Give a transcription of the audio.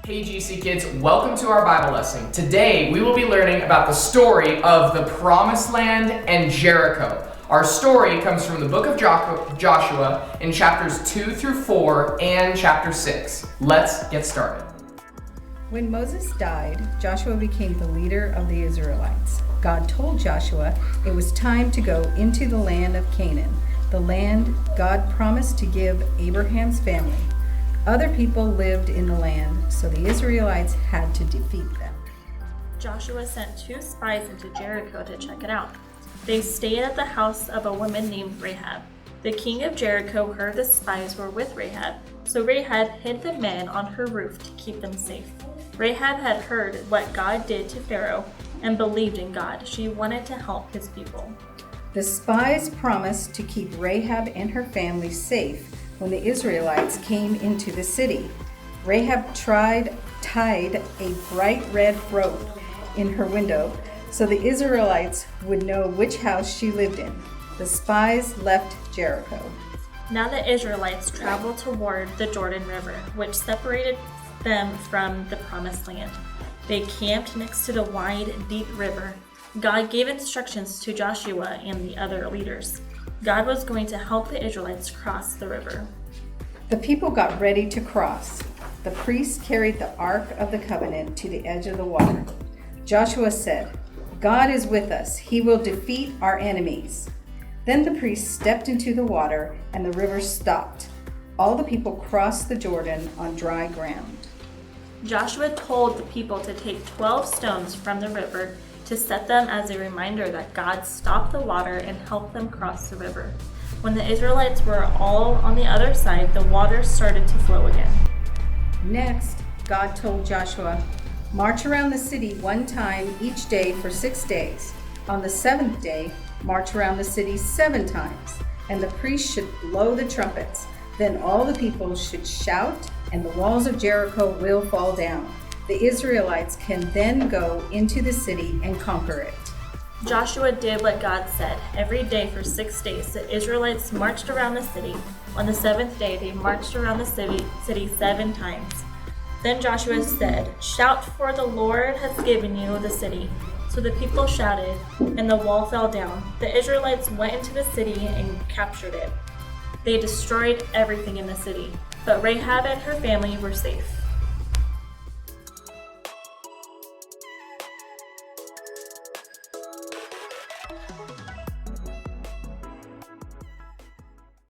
Hey GC kids, welcome to our Bible lesson. Today we will be learning about the story of the Promised Land and Jericho. Our story comes from the book of Joshua in chapters 2 through 4 and chapter 6. Let's get started. When Moses died, Joshua became the leader of the Israelites. God told Joshua it was time to go into the land of Canaan, the land God promised to give Abraham's family. Other people lived in the land, so the Israelites had to defeat them. Joshua sent 2 spies into Jericho to check it out. They stayed at the house of a woman named Rahab. The king of Jericho heard the spies were with Rahab, so Rahab hid the men on her roof to keep them safe. Rahab had heard what God did to Pharaoh and believed in God. She wanted to help his people. The spies promised to keep Rahab and her family safe when the Israelites came into the city. Rahab tied a bright red rope in her window so the Israelites would know which house she lived in. The spies left Jericho. Now the Israelites traveled toward the Jordan River, which separated them from the Promised Land. They camped next to the wide, deep river. God gave instructions to Joshua and the other leaders. God was going to help the Israelites cross the river. The people got ready to cross. The priests carried the Ark of the Covenant to the edge of the water. Joshua said, "God is with us. He will defeat our enemies." Then the priests stepped into the water and the river stopped. All the people crossed the Jordan on dry ground. Joshua told the people to take 12 stones from the river to set them as a reminder that God stopped the water and helped them cross the river. When the Israelites were all on the other side, the water started to flow again. Next, God told Joshua, "March around the city one time each day for 6 days. On the 7th day, march around the city 7 times, and the priests should blow the trumpets. Then all the people should shout, and the walls of Jericho will fall down. The Israelites can then go into the city and conquer it." Joshua did what God said. Every day for 6 days, the Israelites marched around the city. On the 7th day, they marched around the city 7 times. Then Joshua said, "Shout, for the Lord has given you the city." So the people shouted, and the wall fell down. The Israelites went into the city and captured it. They destroyed everything in the city, but Rahab and her family were safe.